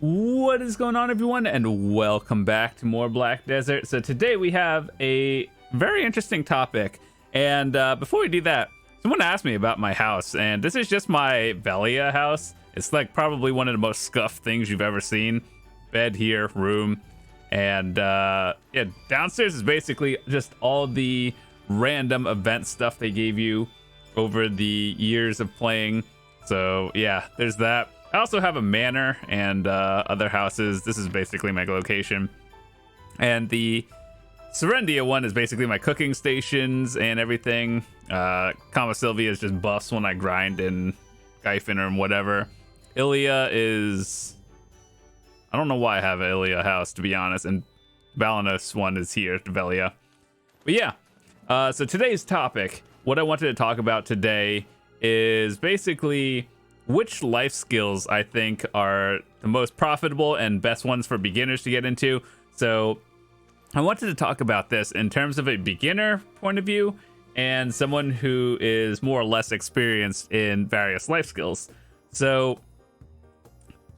What is going on, everyone, and welcome back to more Black Desert. So today we have a very interesting topic, and before we do that, someone asked me about my house, and this is just my Velia house. It's like probably one of the most scuffed things you've ever seen. Bed here, room, and yeah, downstairs is basically just all the random event stuff they gave you over the years of playing. So yeah, there's that. I also have a manor and other houses. This is basically my location. And the Serendia one is basically my cooking stations and everything. Kama Sylvia is just buffs when I grind in Gyphon or whatever. Ilia is... I don't know why I have an Ilia house, to be honest. And Balanos one is here, Velia. But yeah, so today's topic, what I wanted to talk about today is basically... which life skills I think are the most profitable and best ones for beginners to get into. So I wanted to talk about this in terms of a beginner point of view and someone who is more or less experienced in various life skills. So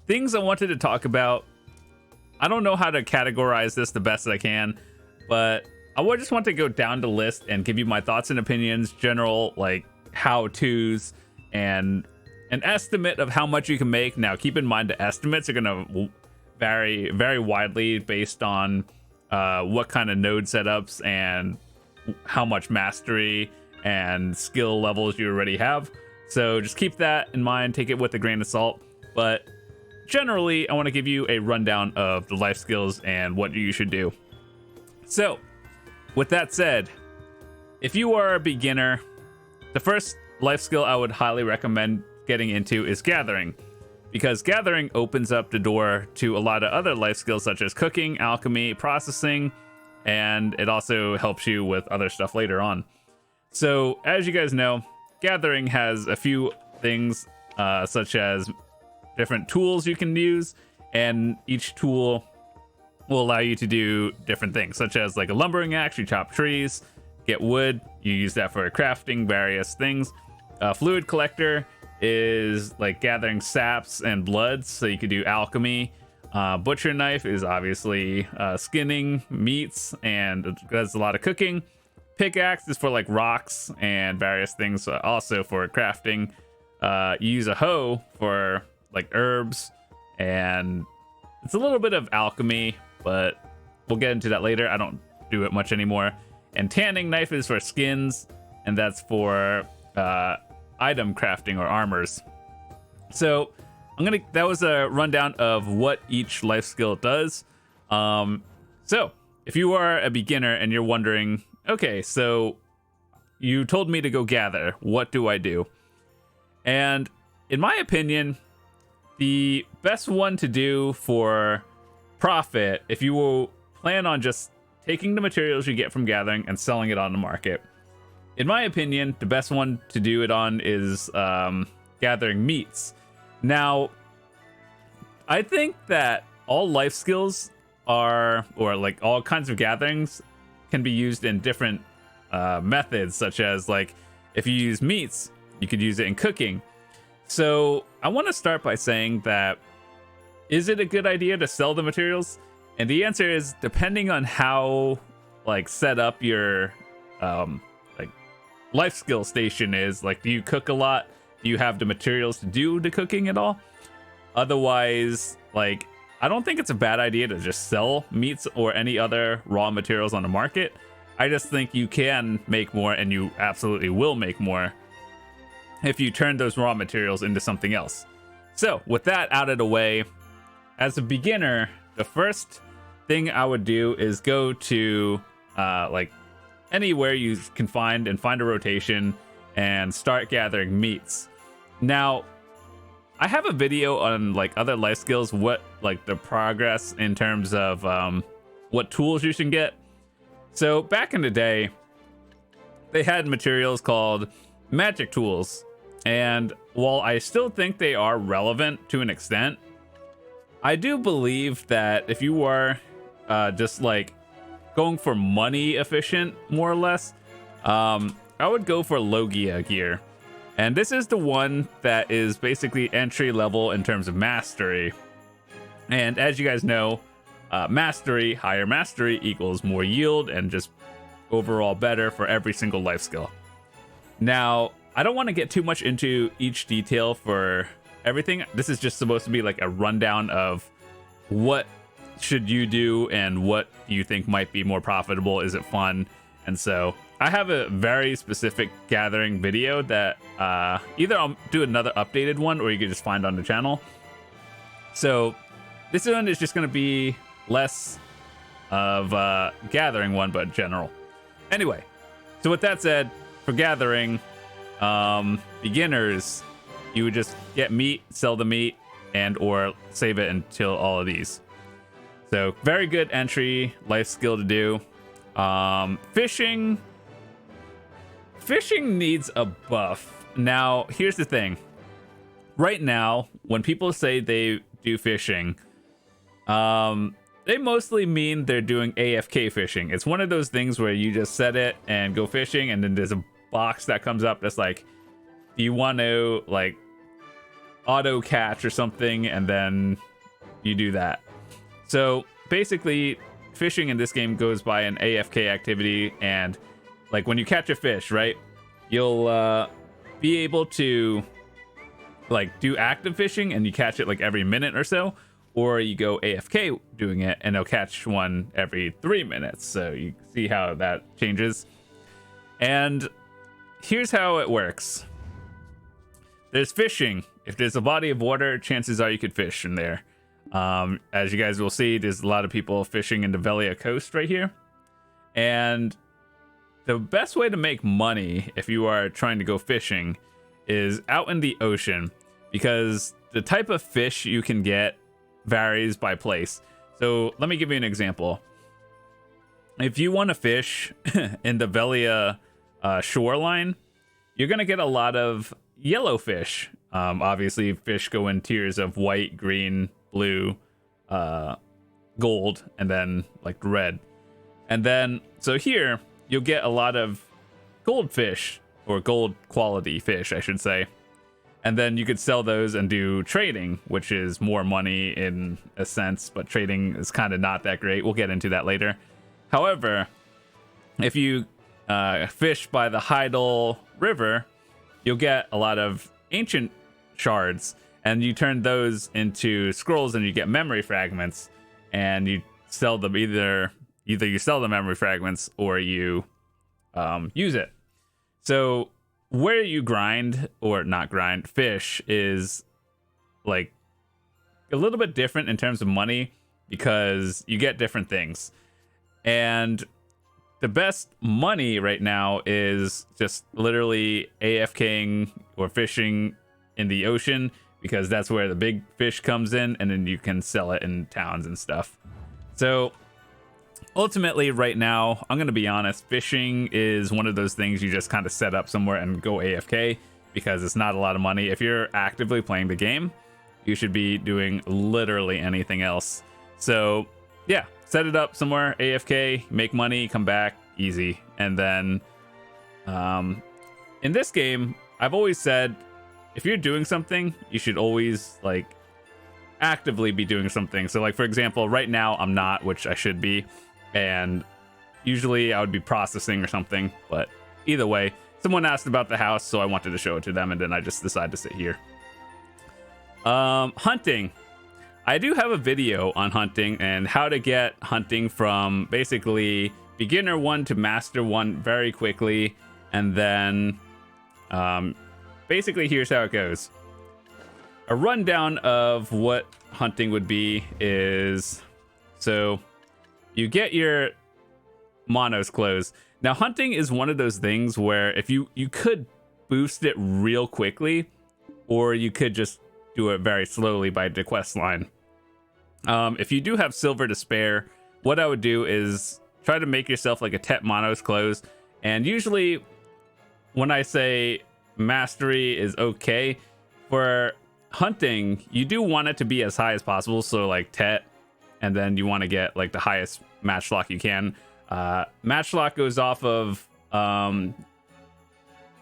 things I wanted to talk about, I don't know how to categorize this the best that I can, but I would just want to go down the list and give you my thoughts and opinions, general like how-tos, and an estimate of how much you can make. Now, keep in mind the estimates are going to vary very widely based on what kind of node setups and how much mastery and skill levels you already have. So just keep that in mind, take it with a grain of salt. But generally, I want to give you a rundown of the life skills and what you should do. So with that said, if you are a beginner, the first life skill I would highly recommend getting into is gathering, because gathering opens up the door to a lot of other life skills such as cooking, alchemy, processing, and it also helps you with other stuff later on. So as you guys know, gathering has a few things such as different tools you can use, and each tool will allow you to do different things, such as like a lumbering axe, you chop trees, get wood, you use that for crafting various things. Fluid collector is like gathering saps and bloods, so you could do alchemy. Butcher knife is obviously skinning meats and does a lot of cooking. Pickaxe is for like rocks and various things, also for crafting. You use a hoe for like herbs, and it's a little bit of alchemy, but we'll get into that later. I don't do it much anymore. And tanning knife is for skins, and that's for item crafting or armors. So that was a rundown of what each life skill does. So if you are a beginner and you're wondering, okay, so you told me to go gather, what do I do? And in my opinion, the best one to do for profit, if you will plan on just taking the materials you get from gathering and selling it on the market, in my opinion, the best one to do it on is gathering meats. Now, I think that all life skills or like all kinds of gatherings can be used in different methods, such as like if you use meats, you could use it in cooking. So I want to start by saying that, is it a good idea to sell the materials? And the answer is, depending on how like set up your life skill station is. Like, do you cook a lot? Do you have the materials to do the cooking at all? Otherwise, like, I don't think it's a bad idea to just sell meats or any other raw materials on the market. I just think you can make more, and you absolutely will make more if you turn those raw materials into something else. So with that out of the way, as a beginner, the first thing I would do is go to like anywhere you can find a rotation and start gathering meats. Now, I have a video on like other life skills, what like the progress in terms of what tools you should get. So back in the day, they had materials called magic tools, and while I still think they are relevant to an extent, I do believe that if you are just like going for money efficient, more or less, I would go for Logia gear. And this is the one that is basically entry level in terms of mastery. And as you guys know, mastery, higher mastery equals more yield and just overall better for every single life skill. Now, I don't want to get too much into each detail for everything. This is just supposed to be like a rundown of what should you do and what do you think might be more profitable. Is it fun? And so I have a very specific gathering video that either I'll do another updated one or you can just find on the channel. So this one is just going to be less of a gathering one, but general. Anyway, so with that said, for gathering, beginners, you would just get meat, sell the meat, and or save it until all of these. So very good entry life skill to do. Fishing needs a buff. Now, here's the thing. Right now, when people say they do fishing, they mostly mean they're doing AFK fishing. It's one of those things where you just set it and go fishing, and then there's a box that comes up that's like, do you want to like auto catch or something, and then you do that. So basically, fishing in this game goes by an AFK activity, and like when you catch a fish, right, you'll be able to like do active fishing and you catch it like every minute or so, or you go AFK doing it and they'll catch one every 3 minutes. So you see how that changes. And here's how it works. There's fishing. If there's a body of water, chances are you could fish in there. As you guys will see, there's a lot of people fishing in the Velia coast right here. And the best way to make money if you are trying to go fishing is out in the ocean, because the type of fish you can get varies by place. So let me give you an example. If you want to fish in the Velia shoreline, you're going to get a lot of yellow fish. Obviously, fish go in tiers of white, green, blue, gold, and then like red. And then, so here, you'll get a lot of goldfish, or gold quality fish, I should say. And then you could sell those and do trading, which is more money in a sense, but trading is kind of not that great. We'll get into that later. However, if you fish by the Heidel River, you'll get a lot of ancient shards, and you turn those into scrolls and you get memory fragments, and you sell them either you sell the memory fragments or you use it. So where you grind or not grind fish is like a little bit different in terms of money, because you get different things. And the best money right now is just literally AFKing or fishing in the ocean, because that's where the big fish comes in, and then you can sell it in towns and stuff. So ultimately right now, I'm going to be honest, fishing is one of those things you just kind of set up somewhere and go AFK, because it's not a lot of money. If you're actively playing the game, you should be doing literally anything else. So yeah, set it up somewhere, AFK, make money, come back, easy. And then in this game, I've always said, if you're doing something, you should always like actively be doing something. So like, for example, right now I'm not, which I should be. And usually I would be processing or something, but either way, someone asked about the house, so I wanted to show it to them, and then I just decided to sit here. Hunting. I do have a video on hunting and how to get hunting from basically beginner 1 to master 1 very quickly. And then basically here's how it goes. A rundown of what hunting would be is, so you get your Monos clothes. Now, hunting is one of those things where if you could boost it real quickly, or you could just do it very slowly by the quest line. If you do have silver to spare, what I would do is try to make yourself like a Tet Monos clothes. And usually when I say mastery is okay, for hunting, you do want it to be as high as possible. So like Tet, and then you want to get like the highest matchlock you can. Matchlock goes off of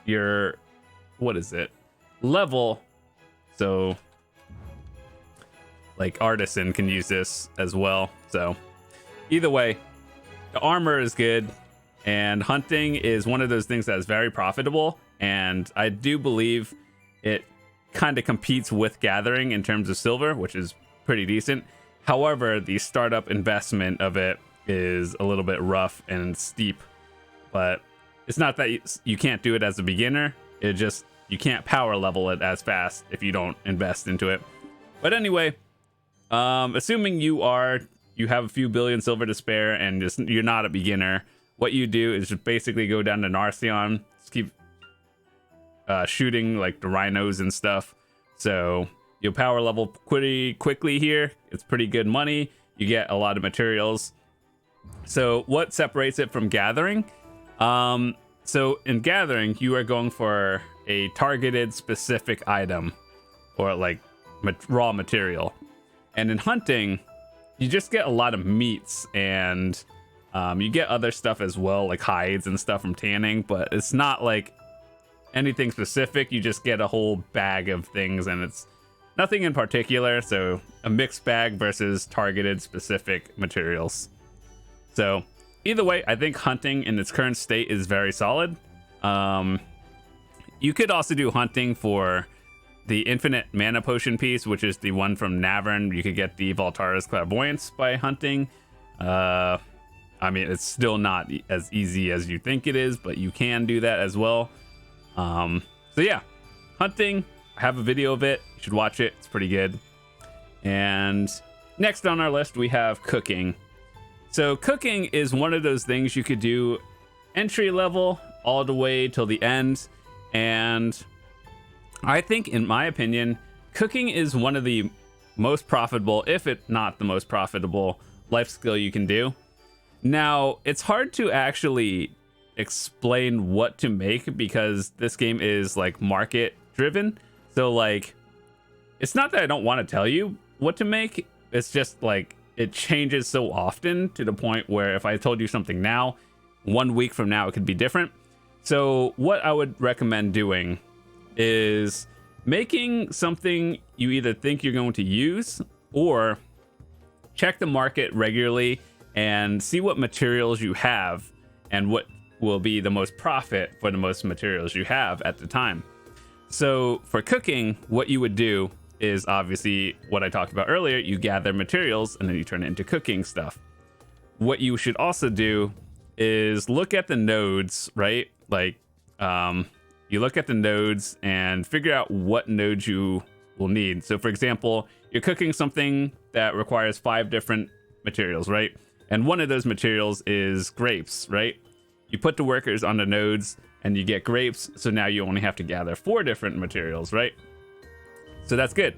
your, what is it, level. So like artisan can use this as well. So either way, the armor is good, and hunting is one of those things that is very profitable, and I do believe it kind of competes with gathering in terms of silver, which is pretty decent. However, the startup investment of it is a little bit rough and steep, but it's not that you can't do it as a beginner. It just, you can't power level it as fast if you don't invest into it. But anyway, assuming you have a few billion silver to spare and you're not a beginner, what you do is just basically go down to Nartheon, just keep shooting like the rhinos and stuff. So you'll power level pretty quickly here. It's pretty good money. You get a lot of materials. So what separates it from gathering? So in gathering, you are going for a targeted specific item or like raw material. And in hunting, you just get a lot of meats, and you get other stuff as well, like hides and stuff from tanning, but it's not like anything specific. You just get a whole bag of things, and it's nothing in particular. So a mixed bag versus targeted specific materials. So either way, I think hunting in its current state is very solid. You could also do hunting for the infinite mana potion piece, which is the one from Navern. You could get the Voltara's Clairvoyance by hunting. I mean, it's still not as easy as you think it is, but you can do that as well. So yeah, hunting, I have a video of it. You should watch it. It's pretty good. And next on our list, we have cooking. So cooking is one of those things you could do entry level all the way till the end. And I think, in my opinion, cooking is one of the most profitable, if it not the most profitable, life skill you can do. Now, it's hard to actually explain what to make because this game is like market driven. So like, it's not that I don't want to tell you what to make. It's just like, it changes so often to the point where if I told you something now, 1 week from now, it could be different. So what I would recommend doing is making something you either think you're going to use, or check the market regularly and see what materials you have and what will be the most profit for the most materials you have at the time. So for cooking, what you would do is obviously what I talked about earlier. You gather materials and then you turn it into cooking stuff. What you should also do is look at the nodes, right? Like, you look at the nodes and figure out what nodes you will need. So for example, you're cooking something that requires 5 different materials, right? And one of those materials is grapes, right? You put the workers on the nodes and you get grapes. So now you only have to gather 4 different materials, right? So that's good.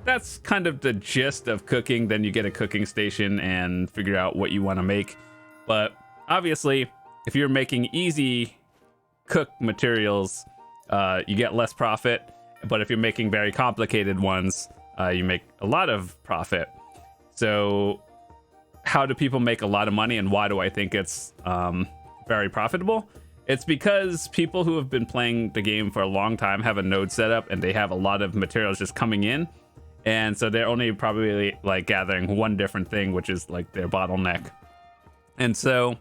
That's kind of the gist of cooking. Then you get a cooking station and figure out what you want to make. But obviously, if you're making easy cooked materials, you get less profit. But if you're making very complicated ones, you make a lot of profit. So how do people make a lot of money, and why do I think it's very profitable? It's because people who have been playing the game for a long time have a node set up and they have a lot of materials just coming in. And so they're only probably like gathering one different thing, which is like their bottleneck. And so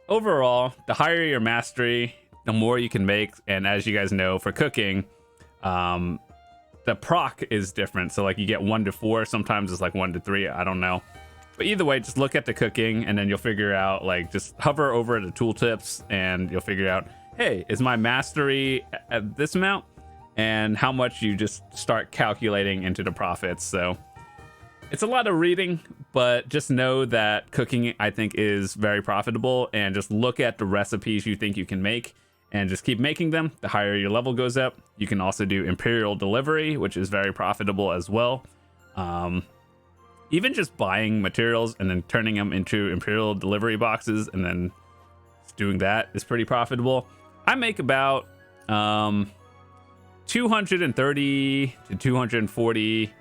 overall, the higher your mastery, the more you can make. And as you guys know, for cooking, the proc is different. So like you get 1 to 4, sometimes it's like 1 to 3, I don't know. But either way, just look at the cooking and then you'll figure out, like, just hover over the tooltips and you'll figure out, hey, is my mastery at this amount? And how much you just start calculating into the profits. So it's a lot of reading, but just know that cooking, I think, is very profitable, and just look at the recipes you think you can make and just keep making them. The higher your level goes up. You can also do Imperial Delivery, which is very profitable as well. Even just buying materials and then turning them into Imperial Delivery boxes and then doing that is pretty profitable. I make about 230 to 240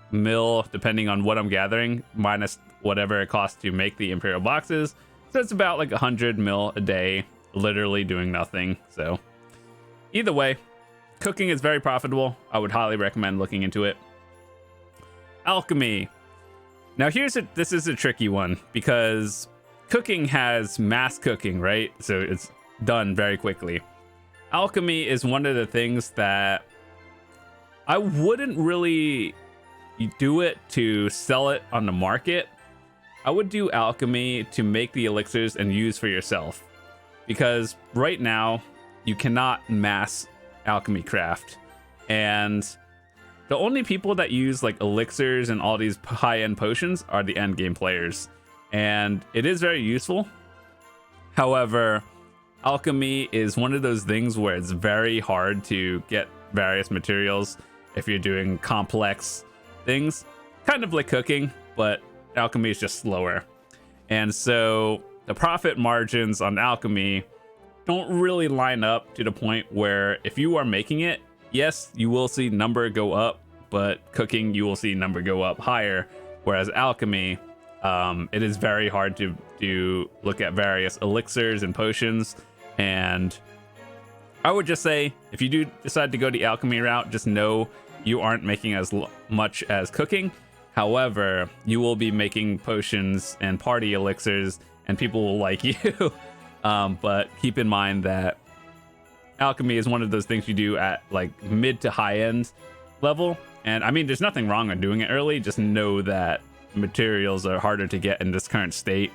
mil, depending on what I'm gathering, minus whatever it costs to make the Imperial boxes. So it's about like 100 mil a day, literally doing nothing. So either way, Cooking is very profitable. I would highly recommend looking into it. Alchemy. Now this is a tricky one because cooking has mass cooking, right? So it's done very quickly. Alchemy is one of the things that I wouldn't really do it to sell it on the market. I would do alchemy to make the elixirs and use for yourself, because right now you cannot mass alchemy craft, and the only people that use like elixirs and all these high-end potions are the end game players, and it is very useful. However, alchemy is one of those things where it's very hard to get various materials if you're doing complex things, kind of like cooking, but alchemy is just slower. And so the profit margins on alchemy don't really line up to the point where if you are making it, yes, you will see number go up, but cooking, you will see number go up higher. Whereas alchemy, it is very hard to look at various elixirs and potions. And I would just say, if you do decide to go the alchemy route, just know you aren't making as much as cooking. However, you will be making potions and party elixirs, and people will like you. But keep in mind that alchemy is one of those things you do at like mid to high end level. And I mean, there's nothing wrong on doing it early. Just know that materials are harder to get in this current state,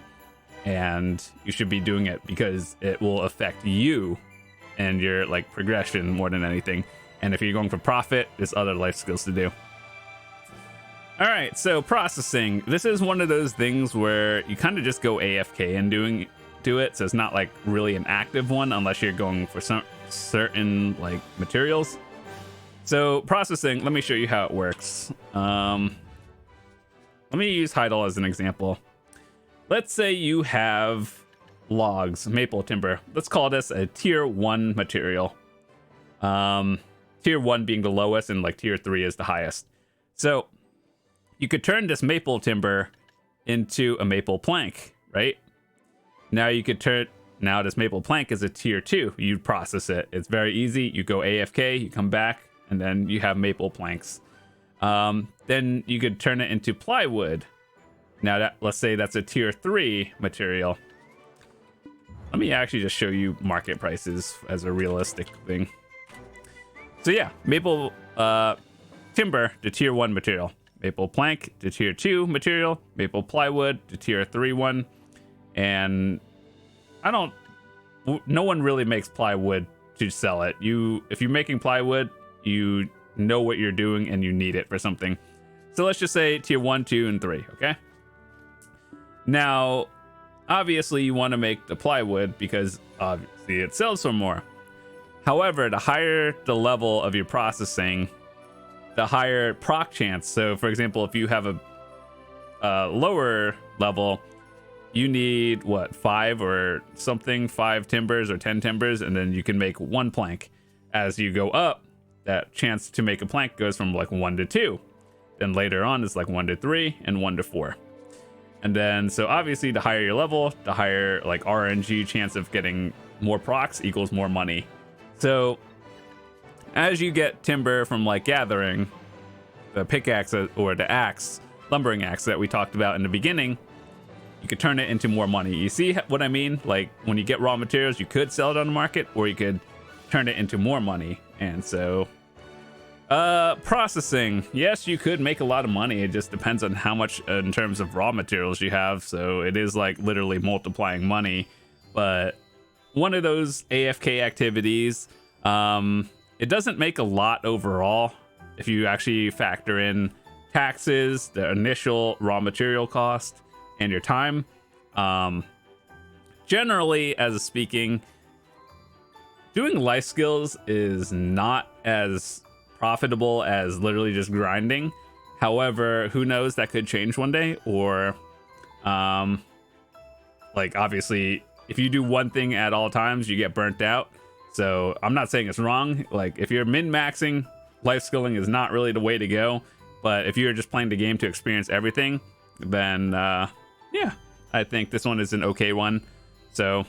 and you should be doing it because it will affect you and your like progression more than anything. And if you're going for profit, there's other life skills to do. All right, so processing. This is one of those things where you kind of just go AFK and do it. So it's not like really an active one unless you're going for some certain like materials. So processing, let me show you how it works. Let me use Heidel as an example. Let's say you have logs, maple timber. Let's call this a tier 1 material. Tier 1 being the lowest and like tier 3 is the highest. So you could turn this maple timber into a maple plank, right? Now you could now this maple plank is a tier 2. You process it. It's very easy. You go AFK, you come back, and then you have maple planks. Then you could turn it into plywood. Now let's say that's a tier 3 material. Let me actually just show you market prices as a realistic thing. So yeah, maple timber to tier 1 material. Maple plank to tier 2 material. Maple plywood to tier 3 one. And no one really makes plywood to sell it. If you're making plywood, you know what you're doing and you need it for something. So let's just say tier 1, 2, and 3, okay? Now, obviously you want to make the plywood because obviously it sells for more. However, the higher the level of your processing, the higher proc chance. So for example, if you have a lower level, you need what, 5 timbers or 10 timbers, and then you can make 1 plank. As you go up, that chance to make a plank goes from like 1 to 2. Then later on it's like 1 to 3 and 1 to 4. And then so obviously the higher your level, the higher like RNG chance of getting more procs equals more money. So as you get timber from like gathering, the pickaxe or the axe, lumbering axe that we talked about in the beginning, you could turn it into more money. You see what I mean? Like when you get raw materials, you could sell it on the market, or you could turn it into more money. And so processing, yes, you could make a lot of money. It just depends on how much in terms of raw materials you have. So it is like literally multiplying money. But one of those AFK activities, it doesn't make a lot overall if you actually factor in taxes, the initial raw material cost, and your time. Generally, as speaking, doing life skills is not as profitable as literally just grinding. However, who knows, that could change one day. Or like obviously if you do one thing at all times, you get burnt out. So I'm not saying it's wrong. Like if you're min-maxing, life skilling is not really the way to go. But if you're just playing the game to experience everything, then yeah, I think this one is an okay one. So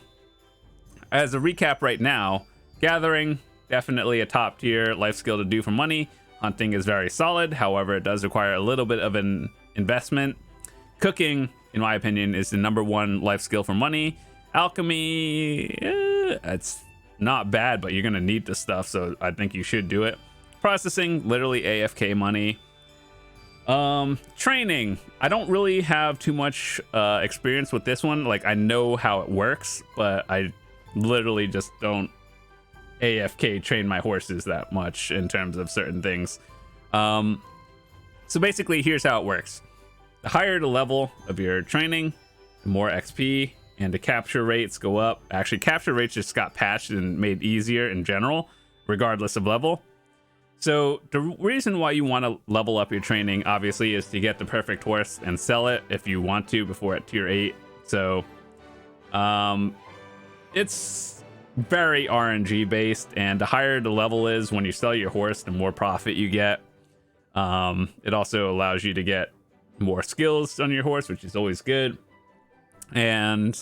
as a recap right now, gathering, definitely a top tier life skill to do for money. Hunting is very solid, however it does require a little bit of an investment. Cooking, in my opinion, is the #1 life skill for money. Alchemy, it's not bad, but you're gonna need the stuff, so I think you should do it. Processing, literally AFK money. Training, I don't really have too much experience with this one. Like, I know how it works, but I literally just don't AFK train my horses that much in terms of certain things. So basically, here's how it works. The higher the level of your training, the more XP and the capture rates go up. Actually, capture rates just got patched and made easier in general, regardless of level. So the reason why you want to level up your training, obviously, is to get the perfect horse and sell it if you want to before at tier 8. So it's very RNG based, and the higher the level is when you sell your horse, the more profit you get. It also allows you to get more skills on your horse, which is always good. And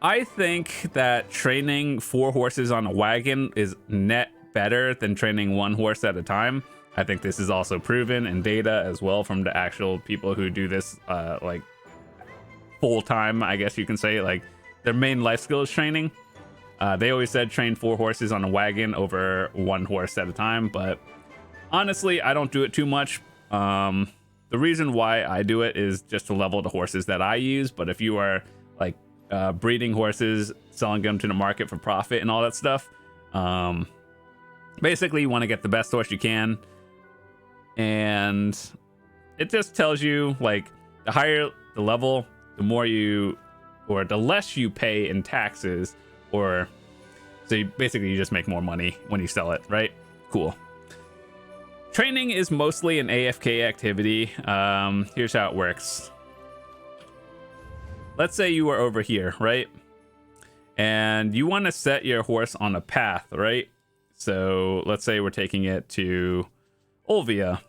I think that training 4 horses on a wagon is net better than training 1 horse at a time. I think this is also proven in data as well from the actual people who do this like full time, I guess you can say. Like, their main life skills training. They always said train 4 horses on a wagon over 1 horse at a time, but honestly, I don't do it too much. The reason why I do it is just to level the horses that I use, but if you are like breeding horses, selling them to the market for profit and all that stuff, basically you want to get the best horse you can. And it just tells you, like, the higher the level, the more you, or the less you pay in taxes, or so you just make more money when you sell it, right? Cool. Training is mostly an AFK activity. Here's how it works. Let's say you are over here, right? And you want to set your horse on a path, right? So let's say we're taking it to Olvia.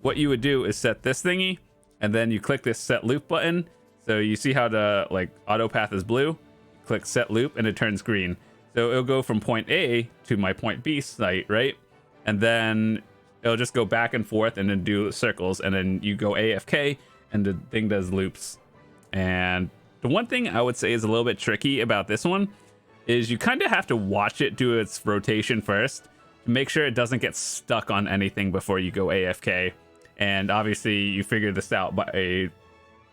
What you would do is set this thingy, and then you click this set loop button. So you see how the like auto path is blue? Click set loop and it turns green. So it'll go from point A to my point B site, right? And then it'll just go back and forth and then do circles, and then you go AFK and the thing does loops. And the one thing I would say is a little bit tricky about this one is you kind of have to watch it do its rotation first to make sure it doesn't get stuck on anything before you go AFK. And obviously you figure this out by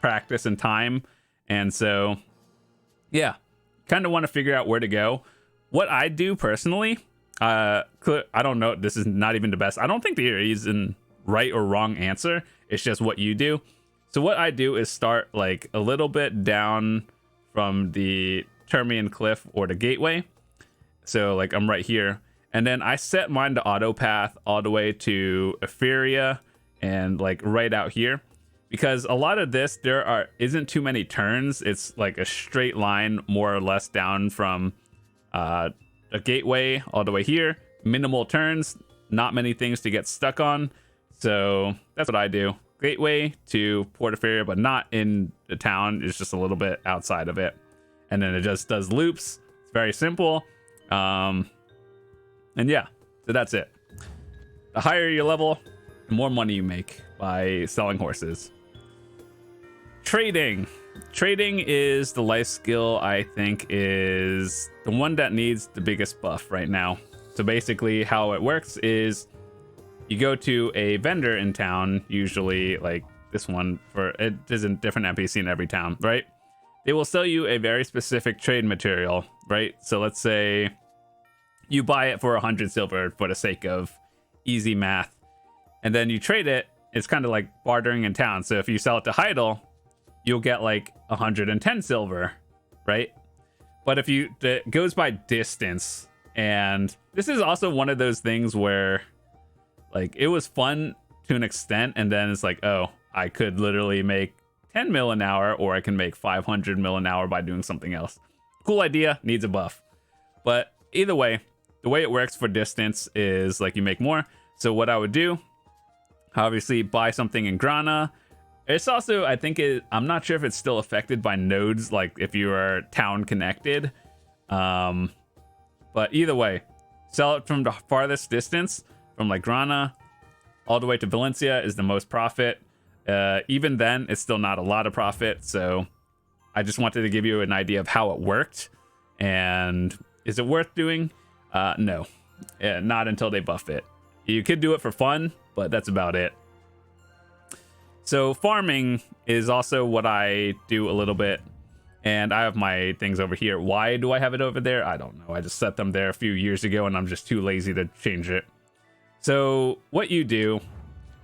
practice and time. And so, yeah, kind of want to figure out where to go. What I do personally, I don't know, this is not even the best. I don't think there is a right or wrong answer. It's just what you do. So what I do is start like a little bit down from the Termian Cliff or the gateway. So like I'm right here. And then I set mine to auto path all the way to Etheria and like right out here. Because a lot of this, isn't too many turns. It's like a straight line more or less down from a gateway all the way here. Minimal turns, not many things to get stuck on. So that's what I do. Gateway to Port Etheria, but not in the town. It's just a little bit outside of it. And then it just does loops. It's very simple. And yeah, so that's it. The higher your level, the more money you make by selling horses. Trading is the life skill I think is the one that needs the biggest buff right now. So basically how it works is you go to a vendor in town, usually like this one, for it is a different NPC in every town, right? They will sell you a very specific trade material, right? So let's say you buy it for 100 silver for the sake of easy math, and then you trade it. It's kind of like bartering in town. So if you sell it to Heidel, you'll get like 110 silver, right? But if it goes by distance, and this is also one of those things where like it was fun to an extent, and then it's like, oh, I could literally make 10 mil an hour, or I can make 500 mil an hour by doing something else. Cool idea, needs a buff. But either way, the way it works for distance is like you make more. So what I would do, obviously buy something in Grana. It's also, I think I'm not sure if it's still affected by nodes, like if you are town connected. But either way, Sell it from the farthest distance, from like Grana all the way to Valencia is the most profit. Even then, it's still not a lot of profit. So I just wanted to give you an idea of how it worked. And is it worth doing? No, not until they buff it. You could do it for fun, but that's about it. So farming is also what I do a little bit. And I have my things over here. Why do I have it over there? I don't know. I just set them there a few years ago and I'm just too lazy to change it. So what you do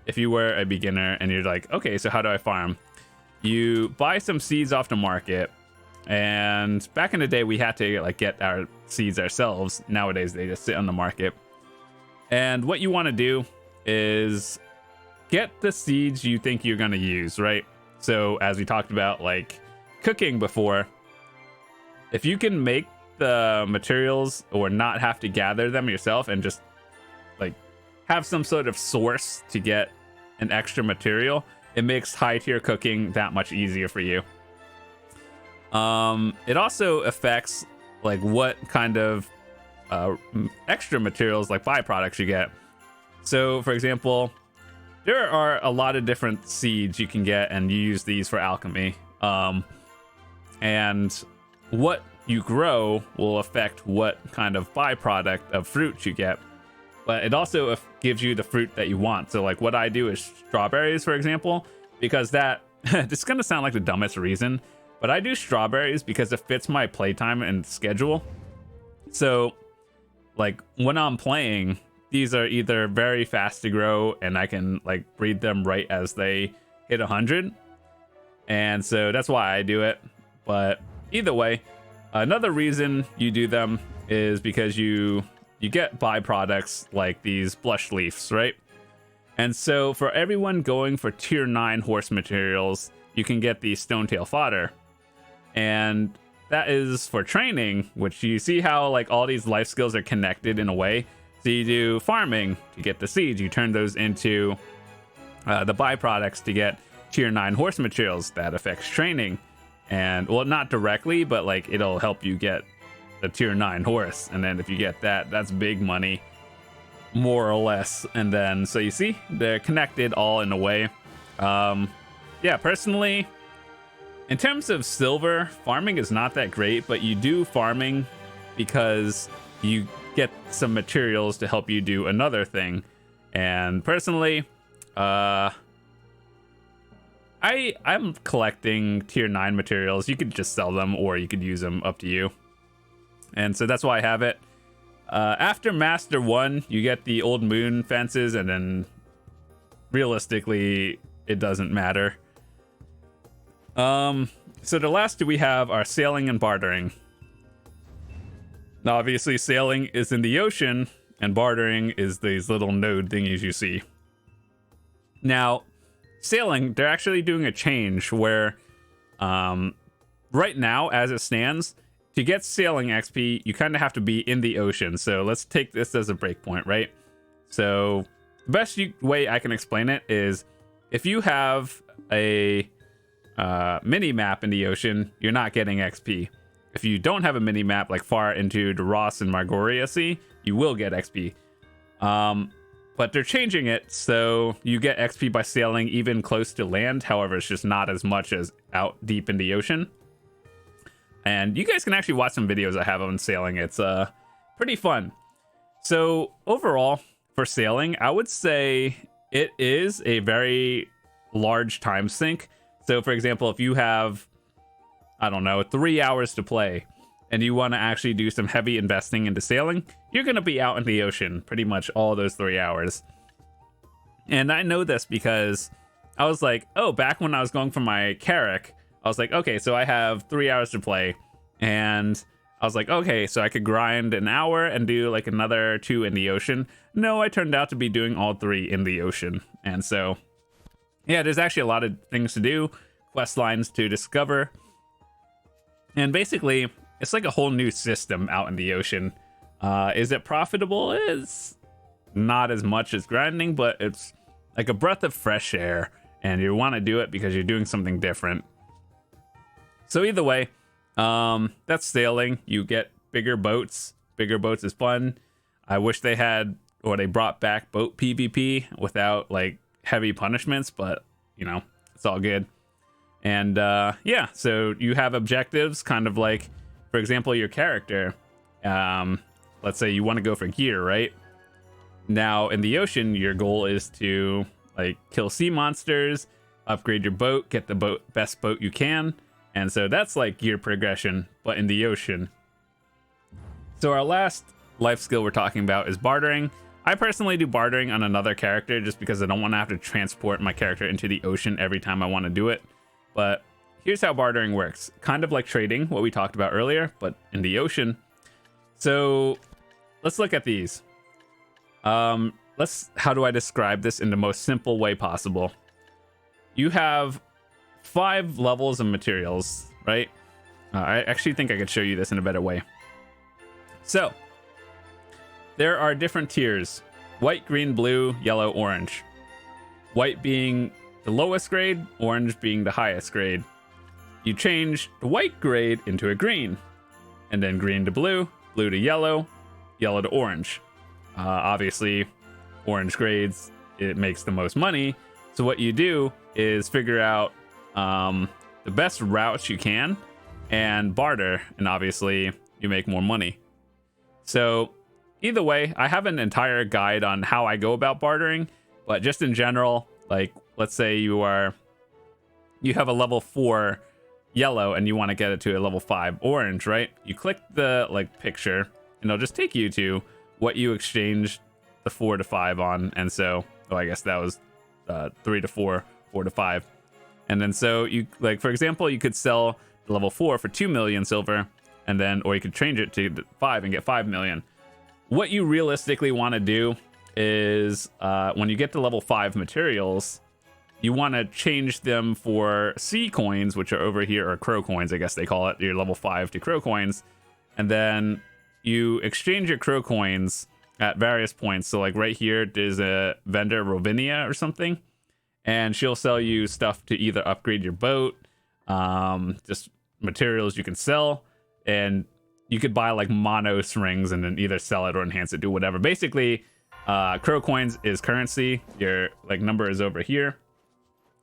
if you were a beginner and you're like, okay, so how do I farm? You buy some seeds off the market. And back in the day, we had to like get our seeds ourselves. Nowadays, they just sit on the market. And what you want to do is get the seeds you think you're going to use, right? So as we talked about, like cooking before, if you can make the materials or not have to gather them yourself and just like have some sort of source to get an extra material, it makes high tier cooking that much easier for you. It also affects like what kind of extra materials like byproducts you get. So for example, there are a lot of different seeds you can get and you use these for alchemy. And what you grow will affect what kind of byproduct of fruit you get. But it also gives you the fruit that you want. So like what I do is strawberries, for example, because that, this is going to sound like the dumbest reason, but I do strawberries because it fits my playtime and schedule. So like when I'm playing, these are either very fast to grow and I can like breed them right as they hit 100. And so that's why I do it. But either way, another reason you do them is because you get byproducts like these blush leaves, right? And so for everyone going for tier 9 horse materials, you can get the Stonetail fodder. And that is for training, which you see how like all these life skills are connected in a way. So you do farming to get the seeds, you turn those into the byproducts to get tier 9 horse materials. That affects training. And well, not directly, but like it'll help you get a tier 9 horse. And then if you get that, that's big money, more or less. And then so you see they're connected all in a way. Yeah, personally, in terms of silver, farming is not that great, but you do farming because you get some materials to help you do another thing. And personally, I'm collecting tier 9 materials. You could just sell them or you could use them, up to you. And so that's why I have it. After Master 1, you get the Old Moon fences, and then realistically, it doesn't matter. So the last two we have are sailing and bartering. Now, obviously, sailing is in the ocean, and bartering is these little node thingies you see. Now, sailing, they're actually doing a change where right now, as it stands, to get sailing XP, you kind of have to be in the ocean. So let's take this as a breakpoint, right? So the best way I can explain it is if you have a mini map in the ocean, you're not getting XP. If you don't have a mini map like far into the Ross and Margoria Sea, you will get XP. But they're changing it so you get XP by sailing even close to land. However, it's just not as much as out deep in the ocean. And you guys can actually watch some videos I have on sailing. It's pretty fun. So overall, for sailing, I would say it is a very large time sink. So for example, if you have, I don't know, 3 hours to play and you want to actually do some heavy investing into sailing, you're going to be out in the ocean pretty much all those 3 hours. And I know this because I was like, oh, back when I was going for my Carrack, I was like, okay, so I have 3 hours to play. And I was like, okay, so I could grind an hour and do like another 2 in the ocean. No, I turned out to be doing all 3 in the ocean. And so, yeah, there's actually a lot of things to do, quest lines to discover. And basically, it's like a whole new system out in the ocean. Is it profitable? It's not as much as grinding, but it's like a breath of fresh air. And you want to do it because you're doing something different. So either way, that's sailing. You get bigger boats. Bigger boats is fun. I wish they had, or they brought back boat PvP without like heavy punishments, but you know, it's all good. And yeah, so you have objectives, kind of like, for example, your character. Let's say you want to go for gear, right? Now in the ocean, your goal is to like kill sea monsters, upgrade your boat, get the best boat you can. And so that's like gear progression, but in the ocean. So our last life skill we're talking about is bartering. I personally do bartering on another character just because I don't want to have to transport my character into the ocean every time I want to do it. But here's how bartering works. Kind of like trading, what we talked about earlier, but in the ocean. So let's look at these. How do I describe this in the most simple way possible? You have 5 levels of materials, right? I actually think I could show you this in a better way. So there are different tiers: white, green, blue, yellow, orange. White being the lowest grade, orange being the highest grade. You change the white grade into a green, and then green to blue, blue to yellow, yellow to orange. Obviously, orange grades, it makes the most money. So what you do is figure out the best routes you can and barter, and obviously you make more money. So either way, I have an entire guide on how I go about bartering, but just in general, like let's say you have a level 4 yellow and you want to get it to a level 5 orange, right? You click the like picture and it'll just take you to what you exchanged the 4 to 5 on. And so, I guess that was 3 to 4, 4 to 5. And then so you, like, for example, you could sell the level 4 for 2 million silver, and then, or you could change it to 5 and get 5 million. What you realistically want to do is when you get to level 5 materials, you want to change them for sea coins, which are over here, or crow coins, I guess they call it, your level 5 to crow coins. And then you exchange your crow coins at various points. So like right here, there's a vendor, Rovinia or something, and she'll sell you stuff to either upgrade your boat, just materials you can sell, and you could buy like monos rings and then either sell it or enhance it, do whatever. Basically, crow coins is currency. Your like number is over here,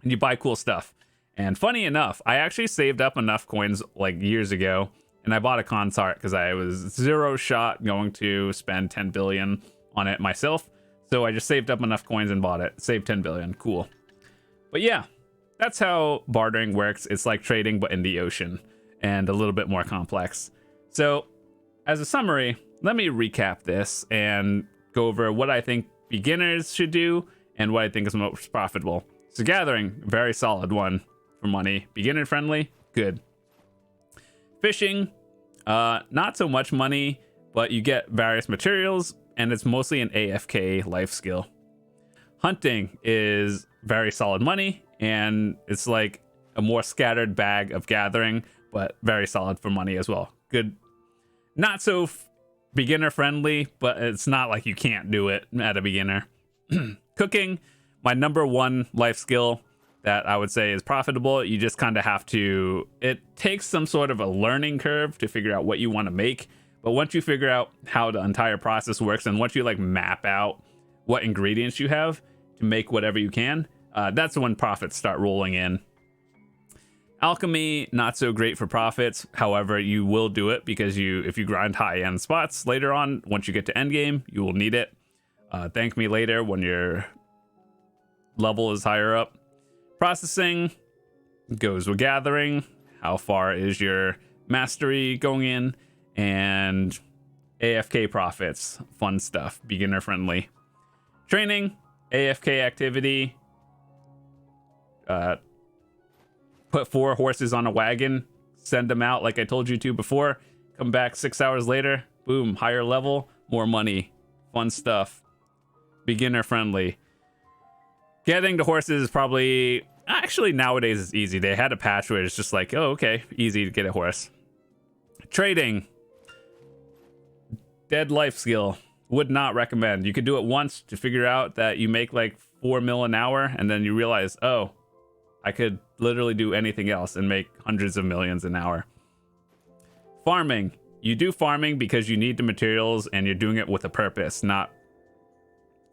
and you buy cool stuff. And funny enough, I actually saved up enough coins like years ago, and I bought a consort because I was 0 shot going to spend 10 billion on it myself. So I just saved up enough coins and bought it. Saved 10 billion. Cool. But yeah, that's how bartering works. It's like trading, but in the ocean, and a little bit more complex. So as a summary, let me recap this and go over what I think beginners should do and what I think is most profitable. So gathering, very solid one for money. Beginner friendly, good. Fishing, not so much money, but you get various materials, and it's mostly an AFK life skill. Hunting is very solid money, and it's like a more scattered bag of gathering, but very solid for money as well. Good. Not so beginner friendly, but it's not like you can't do it at a beginner. Cooking, my number 1 life skill that I would say is profitable. You just kind of have to, it takes some sort of a learning curve to figure out what you want to make. But once you figure out how the entire process works, and once you like map out what ingredients you have to make whatever you can, that's when profits start rolling in. Alchemy, not so great for profits. However, you will do it because if you grind high-end spots later on, once you get to endgame, you will need it. Thank me later when your level is higher up. Processing goes with gathering. How far is your mastery going in? And AFK profits, fun stuff, beginner friendly. Training, AFK activity. Put 4 horses on a wagon, send them out like I told you to before, come back 6 hours later, boom, higher level, more money, fun stuff, beginner friendly. Getting the horses is probably, actually nowadays it's easy. They had a patch where it's just like, oh, okay, easy to get a horse. Trading, dead life skill, would not recommend. You could do it once to figure out that you make like 4 mil an hour, and then you realize, oh, I could literally do anything else and make hundreds of millions an hour. Farming, you do farming because you need the materials and you're doing it with a purpose, not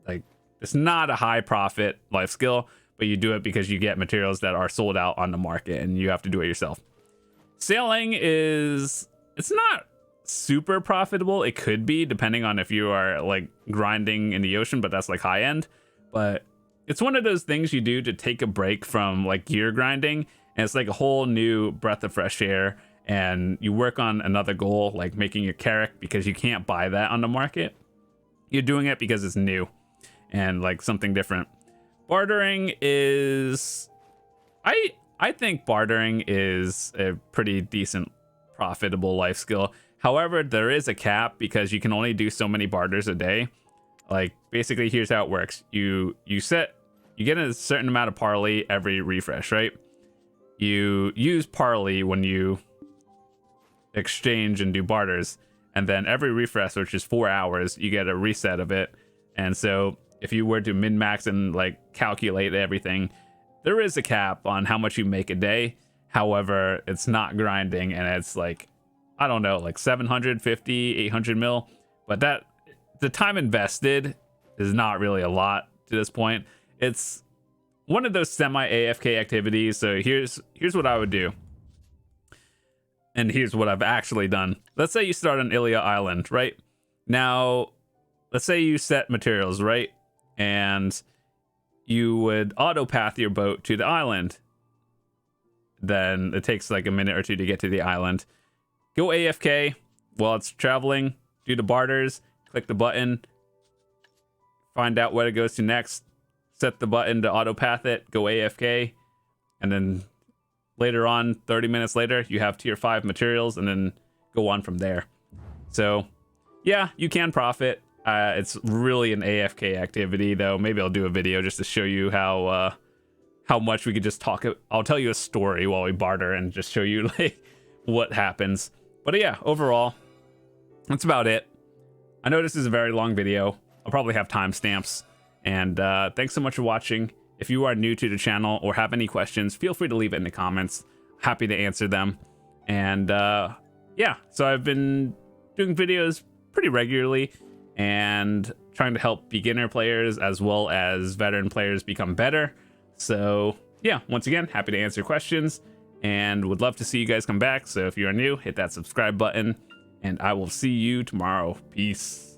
like it's not a high profit life skill, but you do it because you get materials that are sold out on the market and you have to do it yourself. Sailing it's not super profitable. It could be depending on if you are like grinding in the ocean, but that's like high end. But it's one of those things you do to take a break from like gear grinding, and it's like a whole new breath of fresh air, and you work on another goal like making your carrack because you can't buy that on the market. You're doing it because it's new and like something different. Bartering is I think bartering is a pretty decent profitable life skill. However, there is a cap because you can only do so many barters a day. Like basically here's how it works. You get a certain amount of parley every refresh, right? You use parley when you exchange and do barters, and then every refresh, which is 4 hours, you get a reset of it. And so if you were to min-max and like calculate everything, there is a cap on how much you make a day. However, it's not grinding, and it's like, I don't know, like 750, 800 mil. But that the time invested is not really a lot to this point. It's one of those semi-AFK activities. So here's what I would do. And here's what I've actually done. Let's say you start on Ilia Island, right? Now, let's say you set materials, right? And you would auto path your boat to the island. Then it takes like a minute or two to get to the island. Go AFK while it's traveling, do the barters, click the button, find out where it goes to next, set the button to auto path it, go AFK, and then later on, 30 minutes later, you have tier 5 materials, and then go on from there. So yeah, you can profit. It's really an AFK activity, though. Maybe I'll do a video just to show you how much we could just talk. I'll tell you a story while we barter and just show you like what happens. But yeah, overall, that's about it. I know this is a very long video. I'll probably have timestamps. And thanks so much for watching. If you are new to the channel or have any questions, feel free to leave it in the comments. Happy to answer them. And yeah, so I've been doing videos pretty regularly and trying to help beginner players as well as veteran players become better. So yeah, once again, happy to answer questions and would love to see you guys come back. So if you are new, hit that subscribe button and I will see you tomorrow. Peace.